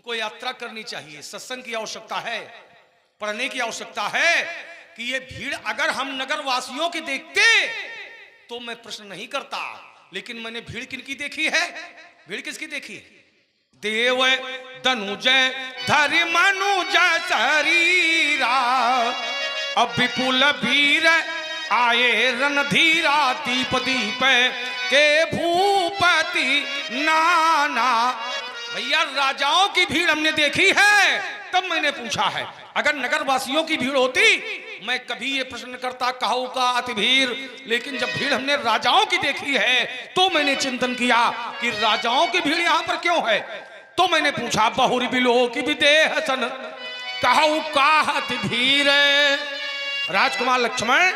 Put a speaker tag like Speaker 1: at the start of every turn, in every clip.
Speaker 1: तुमको यात्रा करनी चाहिए, सत्संग की आवश्यकता है, पढ़ने की आवश्यकता है कि ये भीड़ अगर हम नगर वासियों की देखते तो मैं प्रश्न नहीं करता, लेकिन मैंने भीड़ किनकी देखी है? भीड़ किसकी देखी है? देव धनुजय धरि मनुज शरीरा, अब विपुल वीर आए रणधीरा, दीप दीप के भूपति नाना। भैया राजाओं की भीड़ हमने देखी है, तब मैंने पूछा है। अगर नगर वासियों की भीड़ होती मैं कभी ये प्रश्न करता कहू का अति भीड़, लेकिन जब भीड़ हमने राजाओं की देखी है तो मैंने चिंतन किया कि राजाओं की भीड़ यहां पर क्यों है। तो मैंने पूछा बहुरी बिलो की विदेह सन कहू का अति भीड़। राजकुमार लक्ष्मण,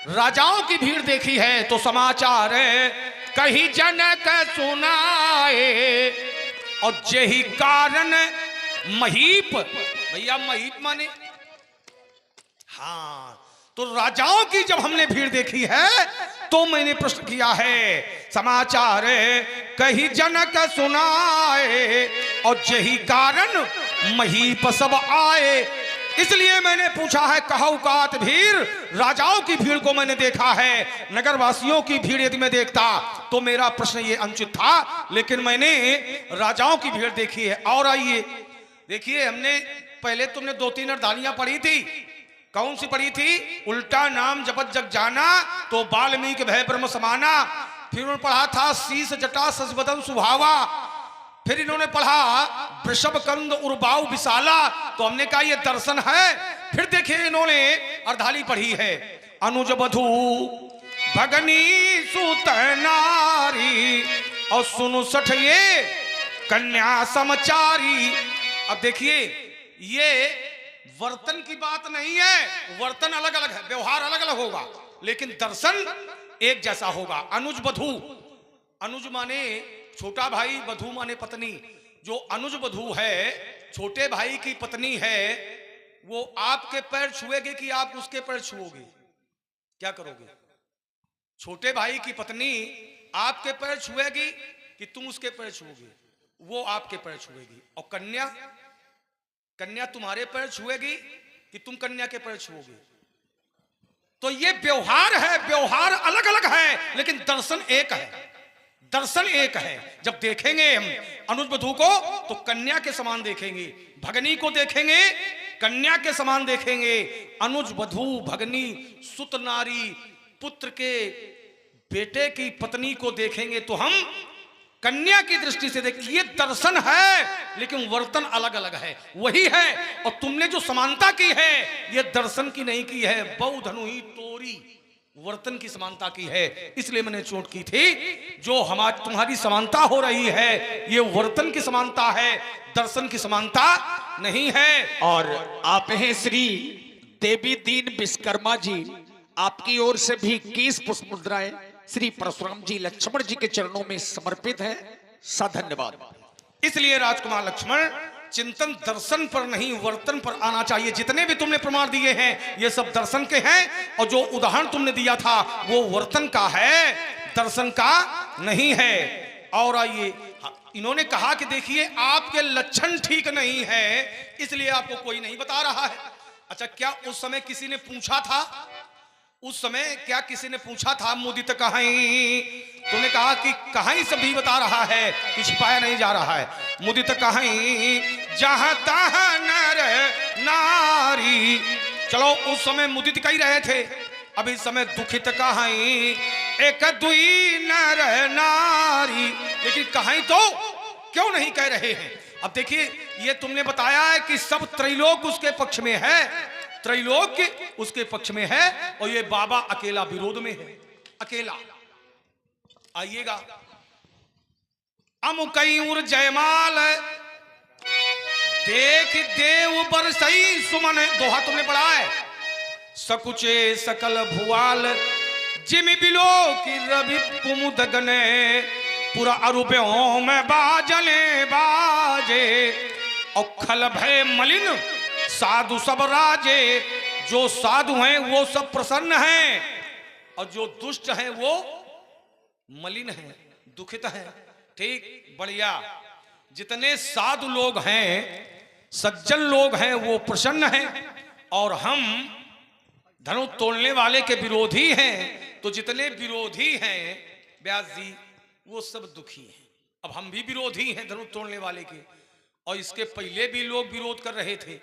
Speaker 1: राजाओं की भीड़ देखी है तो समाचार है कहीं जनक सुनाए, और यही कारण महीप। भैया महीप माने हाँ, तो राजाओं की जब हमने भीड़ देखी है तो मैंने प्रश्न किया है, समाचार कहीं जनक सुनाए, और यही कारण महीप सब आए। इसलिए मैंने पूछा है कहू कात भीड़। राजाओं की भीड़ को मैंने देखा है, नगरवासियों की भीड़ यदि मैं देखता तो मेरा प्रश्न ये अनुचित था, लेकिन मैंने राजाओं की भीड़ देखी है। और आइए देखिए, हमने पहले तुमने 2-3 अर्धालियां पढ़ी थी। कौन सी पढ़ी थी? उल्टा नाम जपत जग जाना तो वाल्मीकि भय ब्रह्म समाना। फिर उन्होंने पढ़ा था शीस जटा सज बदन सुभावा। फिर इन्होंने पढ़ा वृषभ कंद उर्बाऊ विशाला, तो हमने कहा ये दर्शन है। फिर देखिए इन्होंने अर्धाली पढ़ी है, अनुज बधू भगनी सुत नारी, और सुनु सठ ये कन्या समचारी। अब देखिए ये वर्तन की बात नहीं है, वर्तन अलग अलग है, व्यवहार अलग अलग होगा, लेकिन दर्शन एक जैसा होगा। अनुज बधू, अनुज माने छोटा भाई, बधू माने पत्नी। जो अनुज बधू है, छोटे भाई की पत्नी है, वो आपके पैर छुएगी कि आप उसके पैर छुओगे? क्या करोगे? छोटे भाई की पत्नी आपके पैर छुएगी कि तुम उसके पैर छुओगे? वो आपके पैर छुएगी। और कन्या, कन्या तुम्हारे पैर छुएगी कि तुम कन्या के पैर छुओगे? तो ये व्यवहार है, व्यवहार अलग अलग है, लेकिन दर्शन एक है। दर्शन एक है। जब देखेंगे हम अनुज बधू को तो कन्या के समान देखेंगे, भगनी को देखेंगे कन्या के समान देखेंगे। अनुज बधू भगनी सुत नारी, पुत्र के बेटे की पत्नी को देखेंगे तो हम कन्या की दृष्टि से देखेंगे। ये दर्शन है, लेकिन वर्तन अलग अलग है, वही है। और तुमने जो समानता की है ये दर्शन की नहीं की है, बहु धनु ही तोरी, वर्तन की समानता की है। इसलिए मैंने चोट की थी, जो हमारी तुम्हारी समानता हो रही है ये वर्तन की समानता है, दर्शन की समानता नहीं है।
Speaker 2: और आप हैं श्री देवी दीन विश्वकर्मा जी, आपकी ओर से भी 21 पुष्प मुद्राएं श्री परशुराम जी लक्ष्मण जी के चरणों में समर्पित है। धन्यवाद।
Speaker 1: इसलिए राजकुमार लक्ष्मण, चिंतन दर्शन पर नहीं वर्तन पर आना चाहिए। जितने भी तुमने प्रमाण दिए हैं ये सब दर्शन के हैं, और जो उदाहरण तुमने दिया था वो वर्तन का है, दर्शन का नहीं है। और आइए, इन्होंने कहा कि देखिए आपके लक्षण ठीक नहीं है, इसलिए आपको कोई नहीं बता रहा है। अच्छा, क्या उस समय किसी ने पूछा था? उस समय क्या किसी ने पूछा था मुदित कहीं? तुमने कहा कि कहीं सभी बता रहा है कि छिपाया नहीं जा रहा है। मुदित कहीं जहां तहां नर नारी। चलो उस समय मुदित कह रहे थे, अब इस समय दुखित कहीं एक दुई नर नारी, लेकिन कहीं तो क्यों नहीं कह रहे हैं? अब देखिए, ये तुमने बताया है कि सब त्रैलोक उसके पक्ष में है, त्रैलोक्य उसके पक्ष में है, और ये बाबा अकेला विरोध में है, अकेला। आइएगा, अमुकयूर जयमाल देख देव बरसई सुमन, दोहा तुमने पढ़ा है। सकुचे सकल भुआल जिम बिलो की रवि कुमुद गने, पूरा अरुपयों में बाजले बाजे, और खल भय मलिन साधु सब राजे। जो साधु हैं वो सब प्रसन्न हैं, और जो दुष्ट हैं वो मलिन हैं, दुखित हैं। ठीक, बढ़िया। जितने साधु लोग हैं, सज्जन लोग हैं, वो प्रसन्न हैं, और हम धनुष तोड़ने वाले के विरोधी हैं। तो जितने विरोधी हैं व्यास जी, वो सब दुखी हैं। अब हम भी विरोधी हैं धनुष तोड़ने वाले के, और इसके पहले भी लोग विरोध कर रहे थे।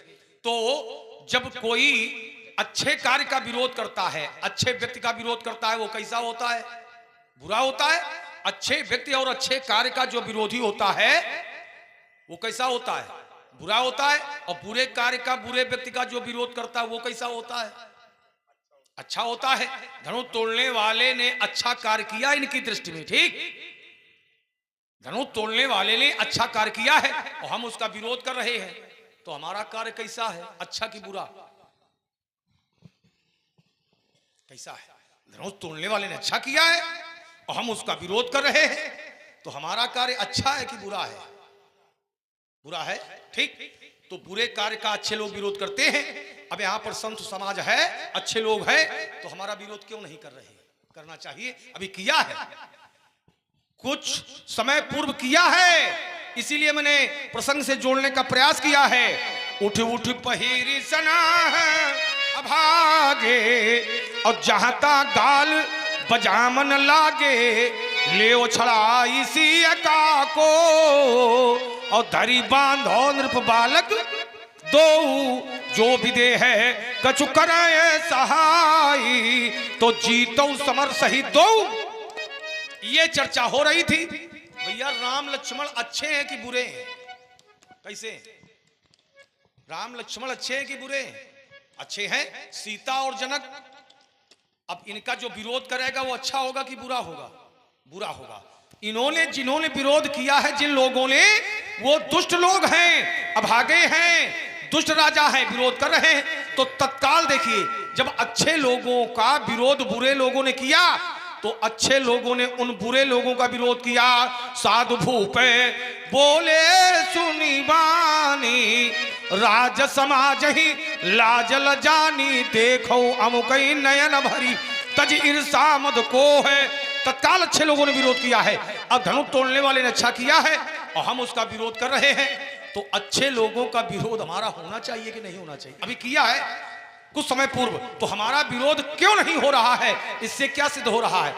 Speaker 1: तो जब कोई अच्छे कार्य का विरोध करता है, अच्छे व्यक्ति का विरोध करता है, वो कैसा होता है? बुरा होता है। अच्छे व्यक्ति और अच्छे कार्य का जो विरोधी होता है वो कैसा होता है? बुरा होता है। और बुरे कार्य का, बुरे व्यक्ति का जो विरोध करता है वो कैसा होता है? अच्छा होता है। धनुष तोड़ने वाले ने अच्छा कार्य किया इनकी दृष्टि में, ठीक। धनुष तोड़ने वाले ने अच्छा कार्य किया है और हम उसका विरोध कर रहे हैं, तो हमारा कार्य कैसा है? अच्छा कि बुरा? कैसा है? धनुष तोड़ने वाले ने अच्छा किया है और हम उसका विरोध कर रहे हैं, तो हमारा कार्य अच्छा है कि बुरा है? बुरा है, ठीक। तो बुरे कार्य का अच्छे लोग विरोध करते हैं। अब यहां पर संत समाज है, अच्छे लोग हैं, तो हमारा विरोध क्यों नहीं कर रहे? करना चाहिए। अभी किया है, कुछ समय पूर्व किया है, इसीलिए मैंने प्रसंग से जोड़ने का प्रयास किया है। उठ उठ पहिरी सना अभागे, और जहाता गाल बजामन लागे, ले छड़ा इसी का को, और धरी बांधो नृप बालक दो, जो विदे है कछु करे सहाई, तो जीतो समर सही दो। ये चर्चा हो रही थी, भैया राम लक्ष्मण अच्छे हैं कि बुरे हैं? कैसे? राम लक्ष्मण अच्छे हैं कि बुरे हैं? अच्छे हैं। सीता और जनक, अब इनका जो विरोध करेगा वो अच्छा होगा कि बुरा होगा? बुरा होगा। इन्होंने जिन्होंने विरोध किया है, जिन लोगों ने, वो दुष्ट लोग हैं, अभागे हैं, दुष्ट राजा हैं, विरोध कर रहे हैं। तो तत्काल देखिए, जब अच्छे लोगों का विरोध बुरे लोगों ने किया, तो अच्छे लोगों ने उन बुरे लोगों का विरोध किया। साधु भूपे बोले सुनी बानी, राज समाज ही लाजल जानी, देखो अमुकई नयन भरी, तज ईर्षा मद को है। तत्काल अच्छे लोगों ने विरोध किया है। अब धनुष तोड़ने वाले ने अच्छा किया है और हम उसका विरोध कर रहे हैं, तो अच्छे लोगों का विरोध हमारा होना चाहिए कि नहीं होना चाहिए? अभी किया है कुछ समय पूर्व, तो हमारा विरोध क्यों नहीं हो रहा है? इससे क्या सिद्ध हो रहा है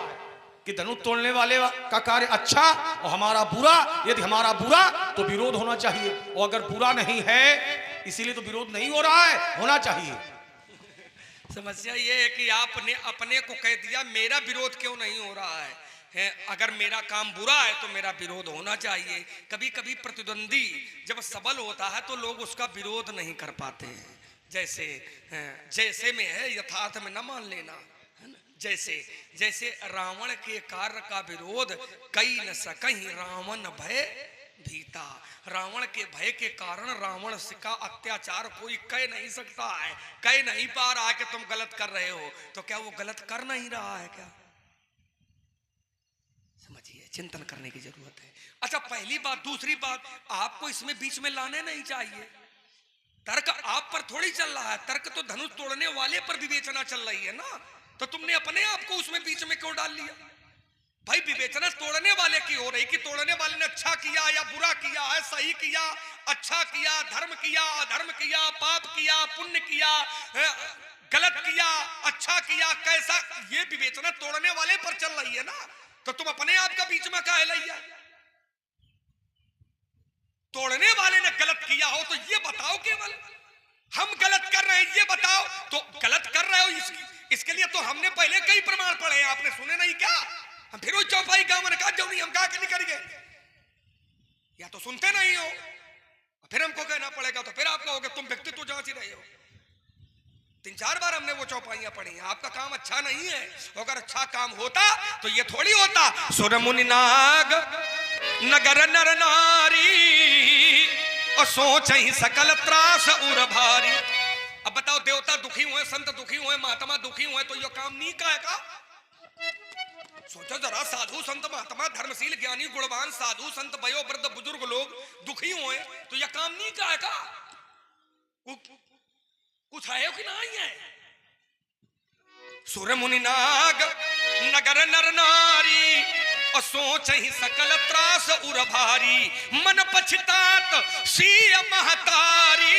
Speaker 1: कि धनुष तोड़ने वाले का कार्य अच्छा और हमारा बुरा। यदि हमारा बुरा तो विरोध होना चाहिए, और अगर बुरा नहीं है इसीलिए तो विरोध नहीं हो रहा है, होना चाहिए।
Speaker 3: समस्या ये है कि आपने अपने को कह दिया मेरा विरोध क्यों नहीं हो रहा है? अगर मेरा काम बुरा है तो मेरा विरोध होना चाहिए। कभी कभी प्रतिद्वंदी जब सबल होता है तो लोग उसका विरोध नहीं कर पाते हैं। जैसे जैसे में है, यथार्थ में न मान लेना, है ना। जैसे जैसे रावण के कार्य का विरोध कई न सकहीं रावण भय भीता। रावण के भय के कारण रावण का अत्याचार कोई कह नहीं सकता है, कह नहीं पा रहा है कि तुम गलत कर रहे हो। तो क्या वो गलत कर नहीं रहा है क्या? समझिए, चिंतन करने की जरूरत है। अच्छा, पहली बात। दूसरी बात, आपको इसमें बीच में लाने नहीं चाहिए। तर्क आप पर थोड़ी चल रहा है, तर्क तो धनुष तोड़ने वाले पर विवेचना चल रही है ना। तो तुमने अपने आप को उसमें बीच में क्यों डाल लिया? भाई विवेचना तोड़ने वाले की हो रही कि तोड़ने वाले ने अच्छा किया या बुरा किया है, सही किया, अच्छा किया, धर्म किया, अधर्म किया, पाप किया, पुण्य किया, गलत किया, अच्छा किया, कैसा। ये विवेचना तोड़ने वाले पर चल रही है ना। तो तुम अपने आप का बीच में काहे लइया? तोड़ने वाले ने गलत किया हो तो ये बताओ, केवल हम गलत कर रहे हैं ये बताओ। तो गलत कर रहे हो इसके लिए तो हमने पहले कई प्रमाण पढ़े हैं, आपने सुने नहीं क्या? हम फिर चौपाई गांव में कहा नहीं, हम कहा कि नहीं करेंगे, या तो सुनते नहीं हो, फिर हमको कहना पड़ेगा, तो फिर आप कहोगे तुम व्यक्तित्व जांच ही रहे हो। 3-4 बार हमने वो चौपाइयां पढ़ी हैं। आपका काम अच्छा नहीं है, अगर अच्छा काम होता तो ये थोड़ी होता। सुर मुनि नाग नगर नर नारी, और सोच ही सकल त्रास उर भारी। अब बताओ, देवता दुखी हुए, संत दुखी हुए, महात्मा दुखी हुए, तो ये काम नहीं का है का? सोचो जरा, साधु संत महात्मा धर्मशील ज्ञानी गुणवान साधु संत वयोवृद्ध बुजुर्ग लोग दुखी हुए, तो यह काम नहीं का है का? कुछ है कि नहीं है? सुर मुनि नाग नगर नर नारी, और सोच ही सकल त्रास उर भारी, मन पछतात सी महतारी,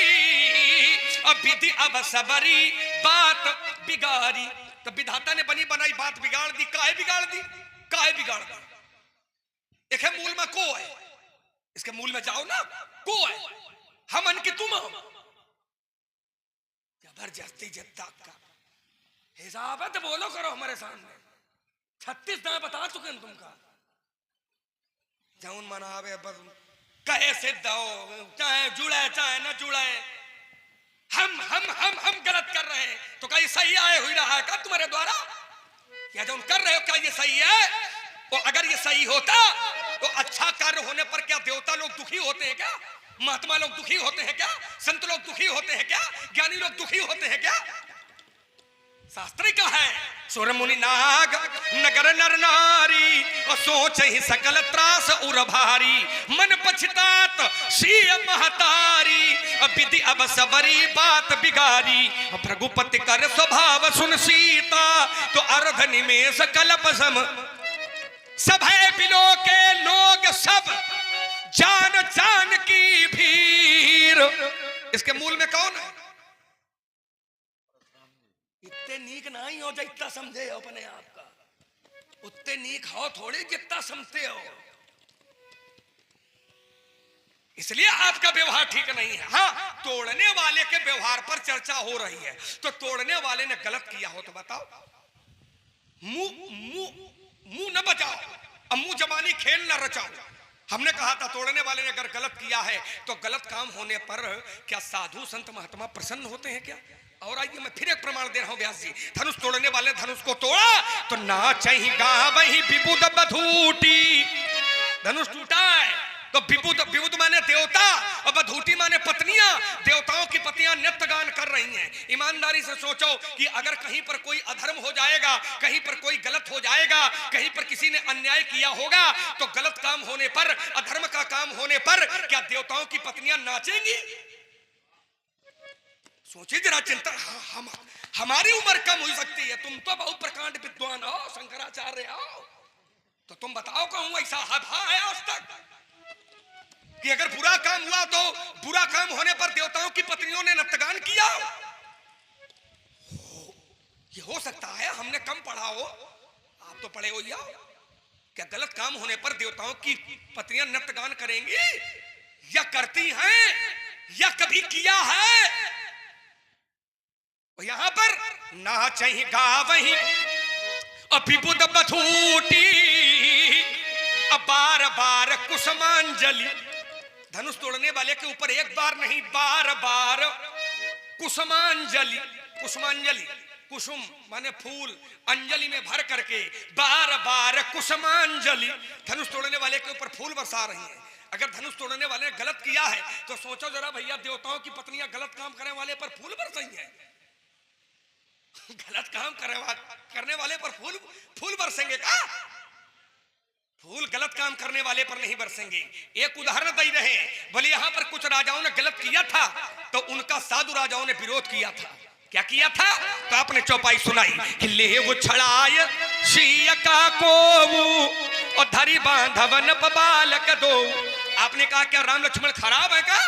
Speaker 3: अब विधि अब सबरी बात बिगाड़ी। तो विधाता ने बनी बनाई बात बिगाड़ दी। काहे बिगाड़ दी? काहे बिगाड़ दी? एक है मूल में को है, इसके मूल में जाओ ना, को है हम अन की तुम हो। जबरदस्ती जिद्दा का हिसाब है तो बोलो करो हमारे सामने। 36 दाएं बता चुके हैं तुमका। जौन मनावे बस कहे सिद्ध हो, चाहे जुड़े चाहे न जुड़े, हम गलत कर रहे हैं तो क्या ये सही आए हुई रहा है क्या तुम्हारे द्वारा? या जो कर रहे हो क्या ये सही है? तो अगर ये सही होता तो अच्छा कार्य होने पर क्या देवता लोग दुखी होते हैं क्या? महात्मा लोग दुखी होते हैं क्या? संत लोग दुखी होते हैं क्या? ज्ञानी लोग दुखी होते हैं क्या? शास्त्री का है सुर मुनि नाग नगर नर नारी, और सोच ही सकल त्रास उर भारी, मन पछतात सी महतारी, अब विधि अब सबरी बात बिगारी, भृगुपति कर स्वभाव सुन सीता, तो अर्ध निमेष कल्प सम सब है बिलो के लोग सब जान जान की भीड़। इसके मूल में कौन है? इतने नीक नहीं हो जितना समझे हो अपने आप का, उतने नीक हो थोड़ी जितना समझते हो। इसलिए आपका व्यवहार ठीक नहीं है। हाँ, तोड़ने वाले के व्यवहार पर चर्चा हो रही है, तो तोड़ने वाले ने गलत किया हो तो बताओ। मुंह न बचाओ, अब मुंह जबानी खेल न रचाओ। हमने कहा था तोड़ने वाले ने अगर गलत किया है तो गलत काम होने पर क्या साधु संत महात्मा प्रसन्न होते हैं क्या? और आइए मैं फिर एक प्रमाण दे रहा हूं व्यास जी। धनुष तोड़ने वाले धनुष को तोड़ा तो ना चाहिए गावही विबुद बधूटी। धनुष टूटा है तो विबुद माने देवता और बधूटी माने पत्नियां। देवताओं की पत्नियां नृत्य गान कर रही हैं। ईमानदारी से सोचो कि अगर कहीं पर कोई अधर्म हो जाएगा, कहीं पर कोई गलत हो जाएगा, कहीं पर किसी ने अन्याय किया होगा, तो गलत काम होने पर, अधर्म का काम होने पर क्या देवताओं की पत्नियां नाचेंगी? सोचिए जरा, चिंता। हमारी उम्र कम हो सकती है, तुम तो बहुत प्रकांड विद्वान हो, शंकराचार्य हो, तो तुम बताओ कहूं ऐसा है आज तक कि अगर बुरा काम हुआ तो बुरा काम होने पर देवताओं की पत्नियों ने नृत्यगान किया? ये हो सकता है, हमने कम पढ़ा हो, आप तो पढ़े हो। क्या गलत काम होने पर देवताओं की पत्नियां नृत्यगान करेंगी? या करती हैं या कभी किया है? यहां पर ना चाहिए गावही अभिबुद बधूटी, अब बार बार कुसुमांजलि। धनुष तोड़ने वाले के ऊपर एक बार नहीं, बार बार कुसुमांजलि। कुसुमांजलि, कुसुम माने फूल, अंजलि में भर करके बार बार कुसुमांजलि धनुष तोड़ने वाले के ऊपर फूल बरसा रही है। अगर धनुष तोड़ने वाले ने गलत किया है तो सोचो जरा भैया, देवताओं की पत्नियां गलत काम करने वाले पर फूल बरसाई है। गलत काम करने वाले पर फूल बरसेंगे क्या? फूल गलत काम करने वाले पर नहीं बरसेंगे। एक उदाहरण दे रहे हैं, बोले यहां पर कुछ राजाओं ने गलत किया था तो उनका साधु राजाओं ने विरोध किया था। क्या किया था? तो आपने चौपाई सुनाई कि ले वो छड़ाय सिया का को और धरी बांधवन बालक दो। आपने कहा क्या राम लक्ष्मण खराब है क्या?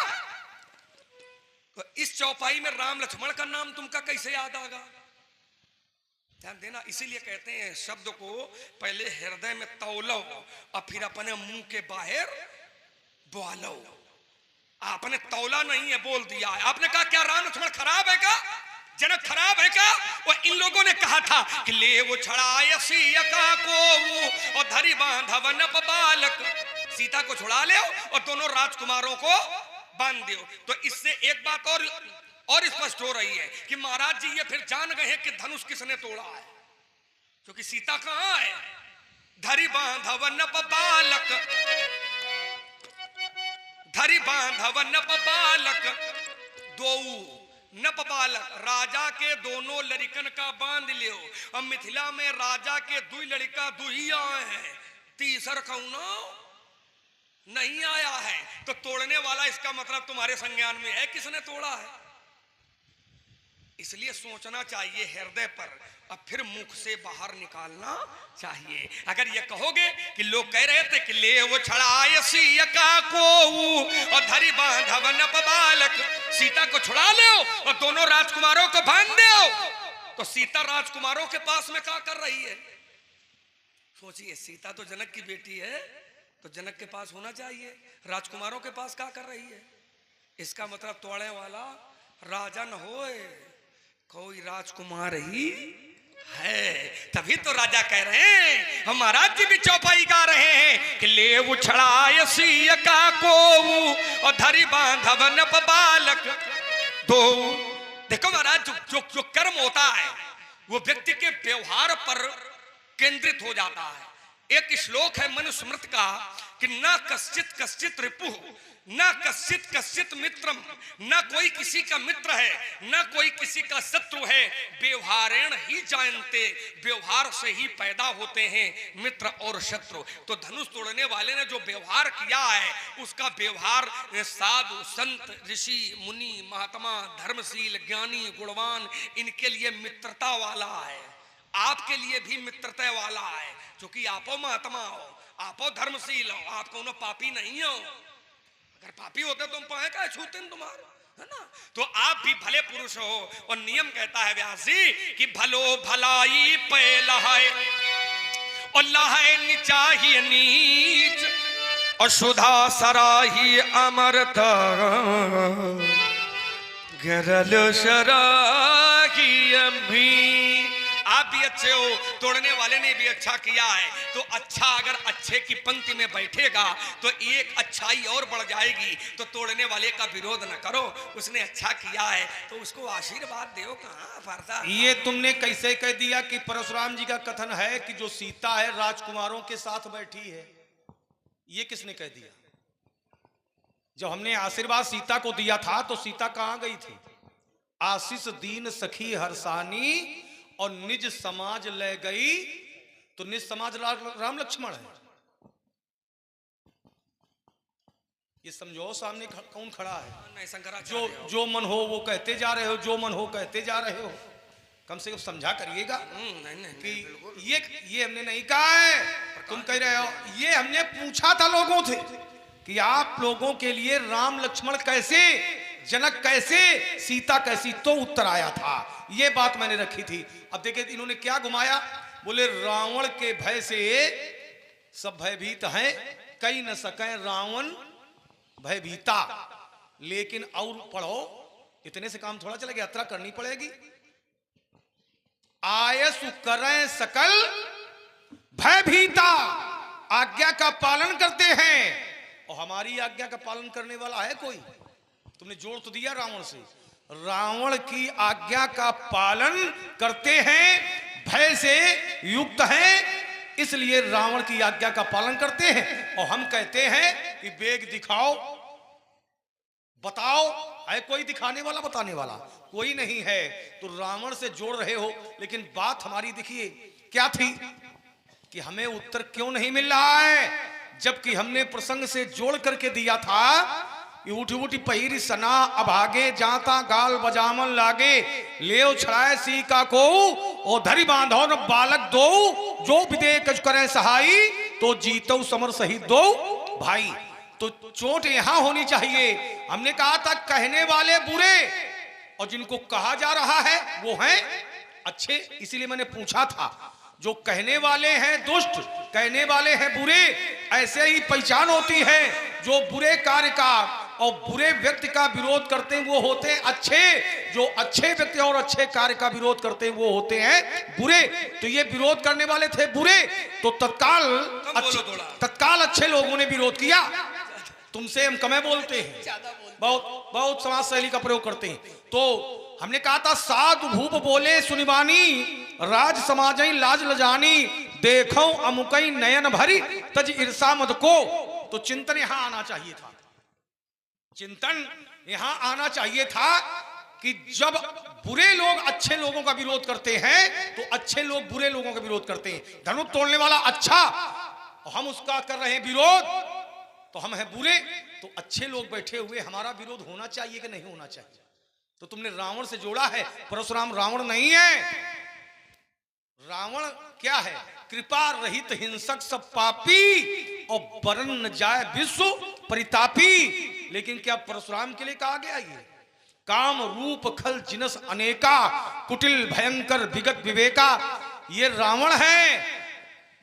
Speaker 3: तो इस चौपाई में राम लक्ष्मण का नाम तुमका कैसे याद आगा? ध्यान देना, इसीलिए कहते हैं शब्द को पहले हृदय में तौलो और फिर अपने मुंह के बाहर बोलो। आपने तौला नहीं है, बोल दिया है। आपने कहा क्या राम लक्ष्मण खराब है क्या? जनक खराब है क्या? और इन लोगों ने कहा था कि ले वो छड़ाय सिया का को और धरी बांधवन बालक। सीता को छुड़ा ले और दोनों राजकुमारों को बांध दो। तो इससे एक बात और स्पष्ट हो रही है कि महाराज जी ये फिर जान गए कि धनुष किसने तोड़ा है, क्योंकि सीता कहां है? धरी बांधवन बालक, धरी बांधवन बालक दो नप बालक। राजा के दोनों लड़कन का बांध लियो। अब मिथिला में राजा के दुई लड़का दुही आए हैं, तीसर कौनो नहीं आया है। तो तोड़ने वाला इसका मतलब तुम्हारे संज्ञान में है किसने तोड़ा है? इसलिए सोचना चाहिए हृदय पर और फिर मुख से बाहर निकालना चाहिए। अगर ये कहोगे कि लोग कह रहे थे कि ले वो छड़ाए सीता को और धरी बांधवन बालक, सीता को छुड़ा लो और दोनों राजकुमारों को बांध दो, तो सीता राजकुमारों के पास में क्या कर रही है? सोचिए, सीता तो जनक की बेटी है, तो जनक के पास होना चाहिए, राजकुमारों के पास क्या कर रही है? इसका मतलब तोड़ने वाला राजा न होए, कोई राजकुमार ही है। तभी तो राजा कह रहे हैं, हम महाराज जी भी चौपाई गा रहे हैं कि ले उछड़ाए सीता को और धरी बांधवन बालक दो। देखो महाराज, जो कर्म होता है वो व्यक्ति के व्यवहार पर केंद्रित हो जाता है। एक श्लोक है मनुस्मृत का कि न कश्चित कश्चित रिपुः न कश्चित कश्चित मित्रम, न कोई किसी का मित्र है न कोई किसी का शत्रु है, व्यवहारेण ही जानते, व्यवहार से ही पैदा होते हैं मित्र और शत्रु। तो धनुष तोड़ने वाले ने जो व्यवहार किया है उसका व्यवहार साधु संत ऋषि मुनि महात्मा धर्मशील ज्ञानी गुणवान इनके लिए मित्रता वाला है, आपके लिए भी मित्रता वाला है, क्योंकि आपो महात्मा हो, आपो धर्मशील हो, आप कोनो पापी नहीं हो। अगर पापी होते तुम पाए का छूते तुम्हारे, है ना? तो आप भी भले पुरुष हो। और नियम कहता है व्यास जी कि भलो भलाई पहला है और लहाय निचाही नीच और सुधा सराही अमरता गरल शराही अम्भी। आप भी अच्छे हो, तोड़ने वाले ने भी अच्छा किया है, तो अच्छा अगर अच्छे की पंक्ति में बैठेगा तो एक अच्छाई और बढ़ जाएगी। तो तोड़ने वाले का विरोध न करो, उसने अच्छा किया है तो उसको आशीर्वाद दो। कहाँ फरता
Speaker 1: ये तुमने कैसे कह दिया कि परशुराम जी का कथन है कि जो सीता है राजकुमारों के साथ बैठी है? ये किसने कह दिया? जब हमने आशीर्वाद सीता को दिया था तो सीता कहां गई थी? आशीष दीन सखी हरसानी और निज समाज ले गई। तो निज समाज राम लक्ष्मण है। ये समझो सामने कौन खड़ा है?
Speaker 3: नहीं, शंकराचार्य
Speaker 1: जो मन हो वो कहते जा रहे हो, जो मन हो कहते जा रहे हो। कम से कम समझा करिएगा कि ये हमने नहीं कहा है, तुम कह रहे हो। ये हमने पूछा था लोगों से कि आप लोगों के लिए राम लक्ष्मण कैसे, जनक कैसे, सीता कैसी, तो उत्तर आया था। ये बात मैंने रखी थी। अब देखिए इन्होंने क्या घुमाया, बोले रावण के भय से सब भयभीत हैं, कई न सके रावण भयभीता। लेकिन और पढ़ो, इतने से काम थोड़ा चलेगा, यात्रा करनी पड़ेगी। आयसु करें सकल भयभीता, आज्ञा का पालन करते हैं। और हमारी आज्ञा का पालन करने वाला है कोई? तुमने जोड़ तो दिया रावण से। रावण की आज्ञा का पालन करते हैं, भय से युक्त हैं, इसलिए रावण की आज्ञा का पालन करते हैं। और हम कहते हैं कि वेग दिखाओ, बताओ, है कोई दिखाने वाला बताने वाला? कोई नहीं है। तो रावण से जोड़ रहे हो, लेकिन बात हमारी देखिए क्या थी कि हमें उत्तर क्यों नहीं मिल रहा है, जबकि हमने प्रसंग से जोड़ करके दिया था। उठी उठी पहिरी सना अभागे जाता गाल बजामन लागे, ले छड़ाए सीका को और धरी बांधो न बालक दो, जो विदे कछ करे सहाई तो जीतो समर सहित दो भाई। तो चोट यहां होनी चाहिए। हमने कहा था कहने वाले बुरे और जिनको कहा जा रहा है वो हैं अच्छे, इसीलिए मैंने पूछा था। जो कहने वाले हैं दुष्ट, कहने वाले हैं बुरे, ऐसे ही पहचान होती है। जो बुरे कार्य का और बुरे व्यक्ति का विरोध करते हैं वो होते हैं अच्छे, जो अच्छे व्यक्ति और अच्छे कार्य का विरोध करते हैं वो होते हैं बुरे। तो ये विरोध करने वाले थे बुरे, तो तत्काल अच्छे लोगों ने विरोध किया। तुमसे हम कम बोलते हैं, बहुत बहुत समाज शैली का प्रयोग करते हैं। तो हमने कहा था साधु भूप बोले सुनिबानी, राज समाजई लाज लजानी, देखो अमुकई नयन भरी तज ईर्षा मद को। तो चिंतन यहां आना चाहिए था, चिंतन यहां आना चाहिए था कि जब बुरे लोग अच्छे लोगों का विरोध करते हैं तो अच्छे लोग बुरे लोगों का विरोध करते हैं। धनुष तोड़ने वाला अच्छा और हम उसका कर रहे हैं विरोध, तो हम हैं बुरे। तो अच्छे लोग बैठे हुए, हमारा विरोध होना चाहिए कि नहीं होना चाहिए? तो तुमने रावण से जोड़ा है। परशुराम रावण नहीं है। रावण क्या है? कृपा रहित हिंसक सब पापी और बरन न जाए विश्व परितापी। लेकिन क्या परशुराम के लिए कहा गया ये? काम रूप खल जिनस अनेका, कुटिल भयंकर विगत विवेका। ये रावण है,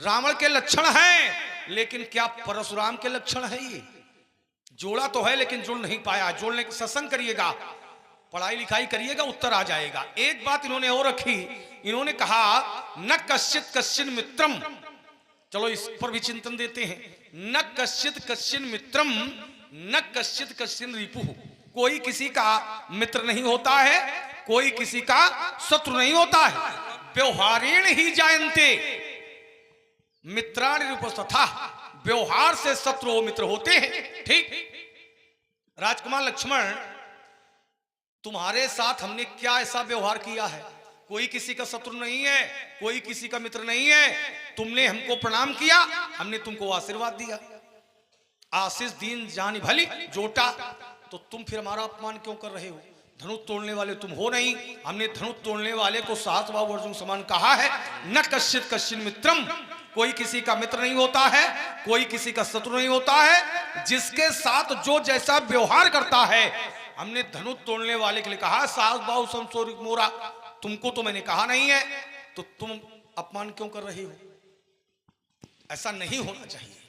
Speaker 1: रावण के लक्षण हैं। लेकिन क्या परशुराम के लक्षण है ये? जोड़ा तो है लेकिन जुड़ नहीं पाया। जोड़ने के सत्संग करिएगा, पढ़ाई लिखाई करिएगा, उत्तर आ जाएगा। एक बात इन्होंने और रखी, इन्होंने कहा न कश्चित कश्चिन मित्रम। चलो इस पर भी चिंतन देते हैं। न कश्चित कश्चिन मित्रम न कश्चित कश्चिन रिपुः। कोई किसी का मित्र नहीं होता है, कोई किसी का शत्रु नहीं होता है। व्यवहारेण ही जायन्ते मित्राणि रूपस्तथा। व्यवहार से शत्रु मित्र होते हैं। ठीक राजकुमार लक्ष्मण, तुम्हारे साथ हमने क्या ऐसा व्यवहार किया है? कोई किसी का शत्रु नहीं है, कोई किसी का मित्र नहीं है। तुमने हमको प्रणाम किया, हमने तुमको आशीर्वाद दिया। आशीष दीन जानी भली जोटा। तो तुम फिर हमारा अपमान क्यों कर रहे हो? धनुष तोड़ने वाले तुम हो नहीं। हमने धनुष तोड़ने वाले को सहस्त्रबाहु अर्जुन समान कहा है। न कश्चित कश्चिन मित्रम। कोई किसी का मित्र नहीं होता है, कोई किसी का शत्रु नहीं होता है। जिसके साथ जो जैसा व्यवहार करता है, हमने धनुष तोड़ने वाले के लिए कहा सहस्त्रबाहु समसोर मोरा। तुमको तो मैंने कहा नहीं है, तो तुम अपमान क्यों कर रहे हो? ऐसा नहीं होना चाहिए।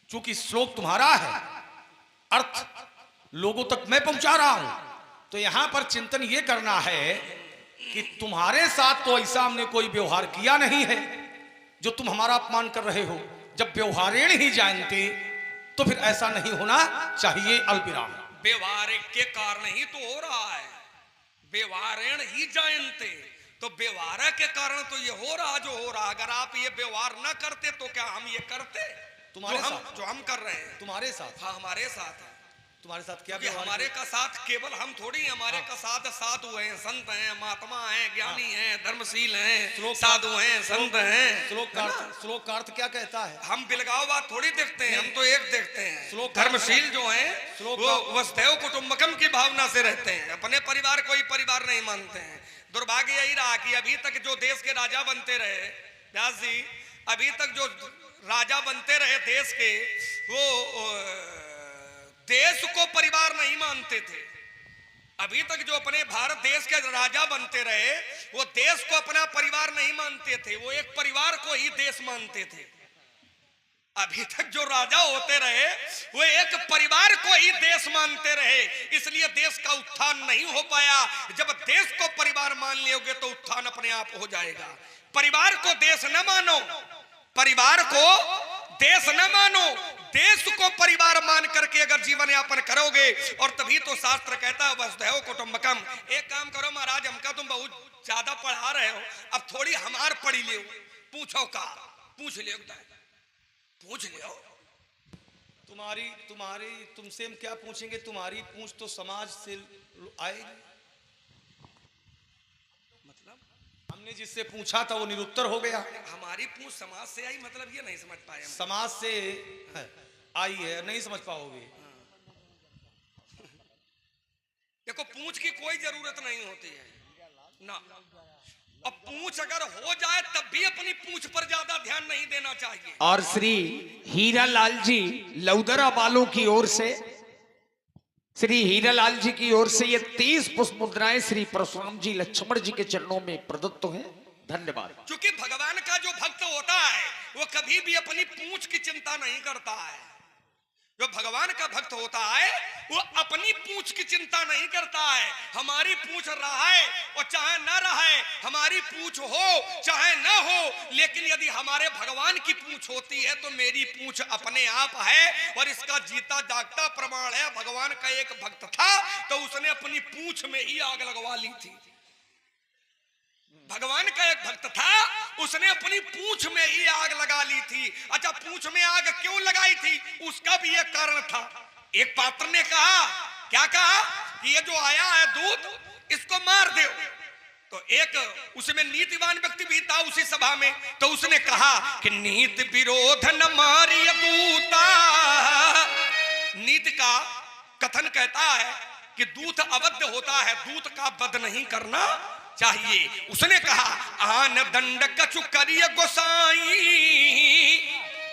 Speaker 1: क्योंकि श्लोक तुम्हारा है, अर्थ लोगों तक मैं पहुंचा रहा हूं। तो यहां पर चिंतन यह करना है कि तुम्हारे साथ तो ऐसा हमने कोई व्यवहार किया नहीं है जो तुम हमारा अपमान कर रहे हो। जब व्यवहारेण ही जानते तो फिर ऐसा नहीं होना चाहिए। अल्पविराम।
Speaker 3: व्यवहार के कारण ही तो हो रहा है। व्यवहारेण ही जानते, तो व्यवहार के कारण तो ये हो रहा जो हो रहा। अगर आप ये व्यवहार ना करते तो क्या हम ये करते?
Speaker 1: तुम्हारे
Speaker 3: जो हम कर रहे हैं
Speaker 1: तुम्हारे साथ।
Speaker 3: हाँ, हमारे साथ है।
Speaker 1: तुम्हारे साथ क्या?
Speaker 3: हमारे का साथ केवल हम थोड़ी, हमारे का साथ साधु हैं, संत हैं, महात्मा हैं, ज्ञानी हैं, धर्मशील हैं, साधु हैं, संत हैं।
Speaker 1: श्लोक का अर्थ क्या कहता है?
Speaker 3: हम बिलगाव बात थोड़ी देखते हैं, हम तो एक देखते हैं। धर्मशील जो हैं वो वसुधैव कुटुंबकम की भावना से रहते हैं। अपने परिवार को ही परिवार नहीं मानते हैं। दुर्भाग्य यही रहा कि अभी तक जो देश के राजा बनते रहे, व्यास जी, अभी तक जो राजा बनते रहे देश के, वो देश को परिवार नहीं मानते थे। अभी तक जो अपने भारत देश के राजा बनते रहे, वो देश को अपना परिवार नहीं मानते थे, वो एक परिवार को ही देश मानते थे। अभी तक जो राजा होते रहे, वो एक परिवार को ही देश मानते रहे। इसलिए देश का उत्थान नहीं हो पाया। जब देश को परिवार मान लोगे तो उत्थान अपने आप हो जाएगा। परिवार को देश न मानो, परिवार को देश न मानो, देश को परिवार मान करके अगर जीवन यापन करोगे, और तभी तो शास्त्र कहता है वसुधैव कुटुंबकम। एक काम करो महाराज, हमका तुम बहुत ज्यादा पढ़ा रहे हो, अब थोड़ी हमार पढ़ी ले, पूछो का पूछ ले, पूछ ले।
Speaker 1: तुम्हारी तुमसे हम क्या पूछेंगे? तुम्हारी पूछ तो समाज से आएगी। हमने जिससे पूछा था वो निरुत्तर हो गया।
Speaker 3: हमारी पूछ समाज से आई, मतलब ये नहीं समझ पाए।
Speaker 1: समाज से आई है, नहीं समझ पाओगे।
Speaker 3: देखो, पूछ की कोई जरूरत नहीं होती है ना। अब पूछ अगर हो जाए तब भी अपनी पूछ पर ज्यादा ध्यान नहीं देना चाहिए।
Speaker 2: और श्री हीरालाल जी लौदरा वालों की ओर से, श्री हीरालाल जी की ओर से ये 30 पुष्प मुद्राएं श्री परशुराम जी लक्ष्मण जी के चरणों में प्रदत्त हैं। धन्यवाद।
Speaker 3: क्योंकि भगवान का जो भक्त होता है वो कभी भी अपनी पूछ की चिंता नहीं करता है। जो भगवान का भक्त होता है वो अपनी पूछ की चिंता नहीं करता है। हमारी पूछ रहे और चाहे न रहे, हमारी पूछ हो चाहे न हो, लेकिन यदि हमारे भगवान की पूछ होती है तो मेरी पूछ अपने आप है। और इसका जीता जागता प्रमाण है, भगवान का एक भक्त था तो उसने अपनी पूछ में ही आग लगवा ली थी। भगवान का एक भक्त था, उसने अपनी पूछ में ही आग लगा ली थी। अच्छा, पूछ में आग क्यों लगाई थी? उसका भी एक कारण था। एक पात्र ने कहा, क्या कहा कि ये जो आया है दूत, इसको मार दो। तो एक उसमें नीतिवान व्यक्ति भी था उसी सभा में, तो उसने कहा कि नीति विरोध न मारिय दूता। नीति का कथन कहता है कि दूत अवध होता है, दूत का वध नहीं करना चाहिए। उसने कहा आन दंड कछु करिए गोसाई।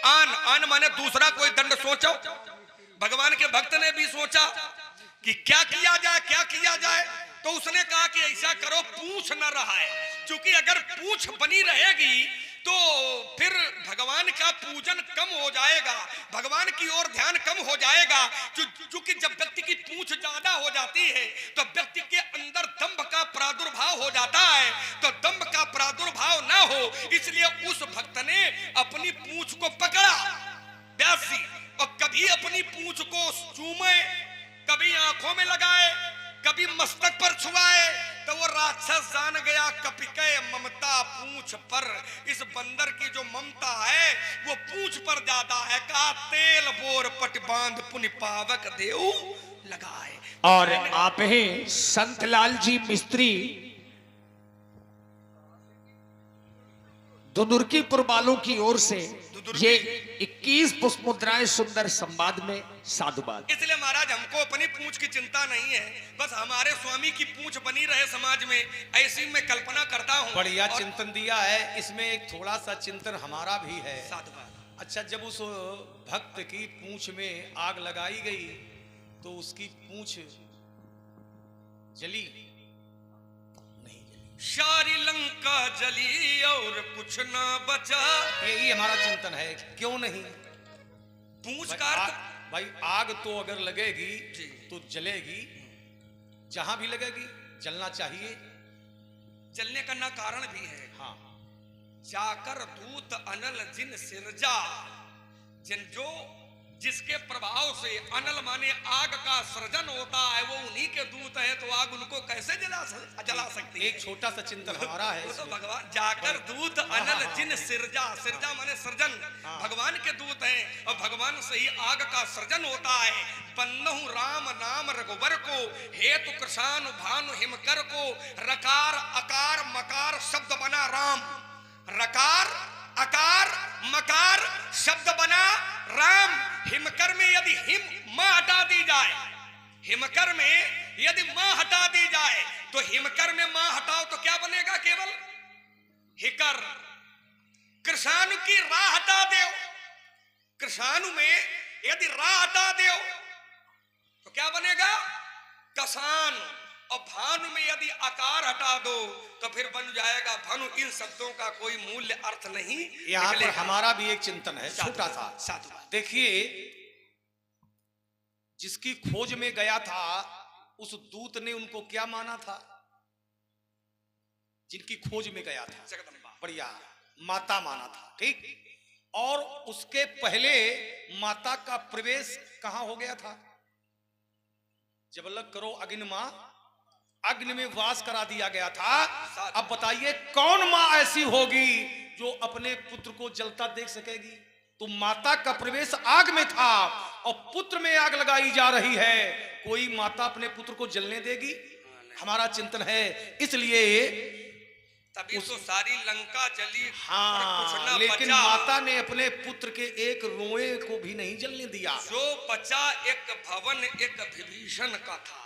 Speaker 3: आन माने दूसरा कोई दंड सोचो। भगवान के भक्त ने भी सोचा कि क्या किया जाए, क्या किया जाए। तो उसने कहा कि ऐसा करो, पूंछ न रहा है, क्योंकि अगर पूंछ बनी रहेगी तो फिर भगवान का पूजन कम हो जाएगा, भगवान की ओर ध्यान कम हो जाएगा। क्योंकि जब व्यक्ति की पूंछ ज्यादा हो जाती है तो व्यक्ति के अंदर दंभ का प्रादुर्भाव हो जाता है। तो दंभ का प्रादुर्भाव ना हो, इसलिए उस भक्त ने अपनी पूंछ को पकड़ा व्यास जी, और कभी अपनी पूंछ को चूमे, कभी आंखों में लगाए, कभी मस्तक पर छुआए। तो वो राक्षस जान गया कपिके ममता पूंछ पर। इस बंदर की जो ममता है वो पूंछ पर ज्यादा है। का तेल बोर पट बांध पुनि पावक देऊ लगाए।
Speaker 2: और आप हैं संतलाल जी मिस्त्री, दुदुर्कीपुर वालों की ओर से ये 21 पुष्प मुद्राएं सुंदर संवाद में साधुवाद।
Speaker 3: इसलिए महाराज हमको अपनी पूंछ की चिंता नहीं है, बस हमारे स्वामी की पूंछ बनी रहे समाज में, ऐसी मैं कल्पना करता हूँ।
Speaker 1: बढ़िया चिंतन दिया है। इसमें एक थोड़ा सा चिंतन हमारा भी है।
Speaker 3: साधुवाद।
Speaker 1: अच्छा, जब उस भक्त की पूंछ में आग लगाई गई तो उसकी पूंछ जली नहीं?
Speaker 3: सारी लंका जली और कुछ ना बचा।
Speaker 1: यही हमारा चिंतन है, क्यों नहीं?
Speaker 3: पूंछ का
Speaker 1: भाई आग तो अगर लगेगी
Speaker 3: जी।
Speaker 1: तो जलेगी, जहां भी लगेगी जलना चाहिए।
Speaker 3: जलने का ना कारण भी है।
Speaker 1: हाँ,
Speaker 3: जाकर दूत अनल जिन सिरजा, जिन जो जिसके प्रभाव से अनल माने आग का सृजन होता है, वो उन्हीं के दूत है, तो आग उनको कैसे जला सकती है?
Speaker 1: एक छोटा सा चिंतन हमारा है।
Speaker 3: वो तो भगवान जाकर दूत अनल जिन सिरजा, सिरजा माने सृजन, भगवान के दूत हैं और भगवान से ही आग का सृजन होता है। बन्नहु राम नाम रघुबर को, हेतु कृषानु भानु हिमकर को, रकार अकार मकार शब्द बना राम। रकार अकार मकार शब्द बना राम। हिमकर में यदि हिम मां हटा दी जाए, हिमकर में यदि मां हटा दी जाए तो हिमकर में मां हटाओ तो क्या बनेगा? केवल हिकर। कृषाणु की राह हटा दो, कृषाणु में यदि राह हटा दो तो क्या बनेगा? कसान। और भानु में यदि आकार हटा दो तो फिर बन जाएगा भानु। इन शब्दों का कोई मूल्य अर्थ नहीं।
Speaker 1: यहाँ पर हमारा भी एक चिंतन है छोटा सा।
Speaker 3: साधुवाद।
Speaker 1: देखिए, जिसकी खोज में गया था उस दूत ने उनको क्या माना था? जिनकी खोज में गया था
Speaker 3: जगदम्बा,
Speaker 1: बढ़िया माता माना था, ठीक। और उसके पहले माता का प्रवेश कहां हो गया था? जब अलग करो अग्नि मां, अग्नि में वास करा दिया गया था। अब बताइए कौन मां ऐसी होगी जो अपने पुत्र को जलता देख सकेगी? तो माता का प्रवेश आग में था और पुत्र में आग लगाई जा रही है। कोई माता अपने पुत्र को जलने देगी? हमारा चिंतन है। इसलिए
Speaker 3: तभी तो सारी लंका जली।
Speaker 1: हाँ, लेकिन माता ने अपने पुत्र के एक रोए को भी नहीं जलने दिया।
Speaker 3: जो बचा एक भवन एक विभीषण का था,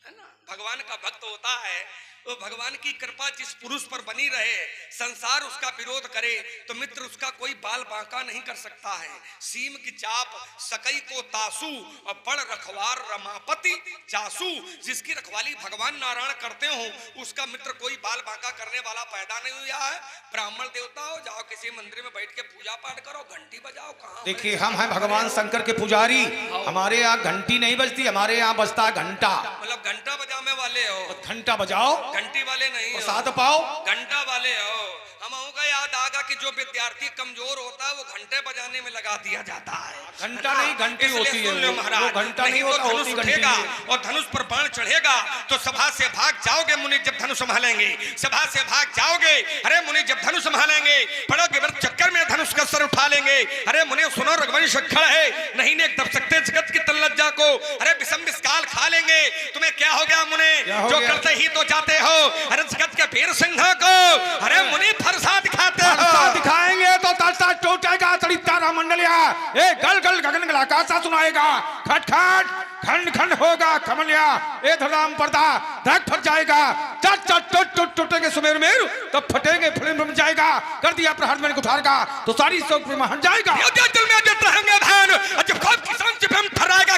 Speaker 3: है ना। भगवान का भक्त होता है तो भगवान की कृपा जिस पुरुष पर बनी रहे, संसार उसका विरोध करे तो मित्र उसका कोई बाल बांका नहीं कर सकता है। सीम की चाप सकई को तासू और बड़ रखवार रमापति जासू। जिसकी रखवाली भगवान नारायण करते हो उसका मित्र कोई बाल बांका करने वाला पैदा नहीं हुआ है। ब्राह्मण देवता हो, जाओ किसी मंदिर में बैठ के पूजा पाठ करो, घंटी बजाओ। कहाँ
Speaker 1: देखिए, हम हैं भगवान शंकर के पुजारी, हमारे यहाँ घंटी नहीं बजती, हमारे यहाँ बजता है घंटा।
Speaker 3: मतलब घंटा बजाने वाले हो?
Speaker 1: घंटा बजाओ,
Speaker 3: घंटी वाले नहीं हो।
Speaker 1: प्रसाद पाओ,
Speaker 3: घंटा वाले हो। हम का याद आगा कि जो विद्यार्थी कमजोर होता है वो घंटे बजाने में लगा दिया जाता है।
Speaker 1: घंटा नहीं घंटी होती है वो,
Speaker 3: महाराज
Speaker 1: घंटा नहीं होता,
Speaker 3: धनुष
Speaker 1: होती घंटी
Speaker 3: उठेगा
Speaker 1: है।
Speaker 3: और धनुष पर बाण चढ़ेगा तो सभा से भाग जाओगे मुनि जब धनुष संभालेंगे। सभा से भाग जाओगे, अरे मुनि जब धनुष संभालेंगे। पड़ोगे व्रत चक्कर में धनुष का सर उठा लेंगे। अरे मुनि सुनो, रघुवंश खड़ा है, नहीं ने दब सकते जगत की तल्लज्जा को। अरे विषम विस्काल खा लेंगे। तुम्हें क्या हो गया मुनि, जो करते ही तो जाते हो। अरे जगत के वीर सिंह को अरे मुनि फरसा दिखाते हो।
Speaker 1: दिखाएंगे तो तलता टूटेगा, तड़ी तारा मंडल कमलिया, ए गल गल गगन गल आकाशा सुनाएगा, खट खट खंड खंड होगा कमलिया, ए धड़ाम पर्दा धक फट जाएगा, चट चट टूट टूट टूटेंगे सुमेर मेर, तब फटेंगे फिल्म में जाएगा, कर दिया प्रहार मैंने कुठार का, तो सारी शौक में हट जाएगा।
Speaker 3: जल में देते रहेंगे धान, जब खूब किसान जब हम ठहराएगा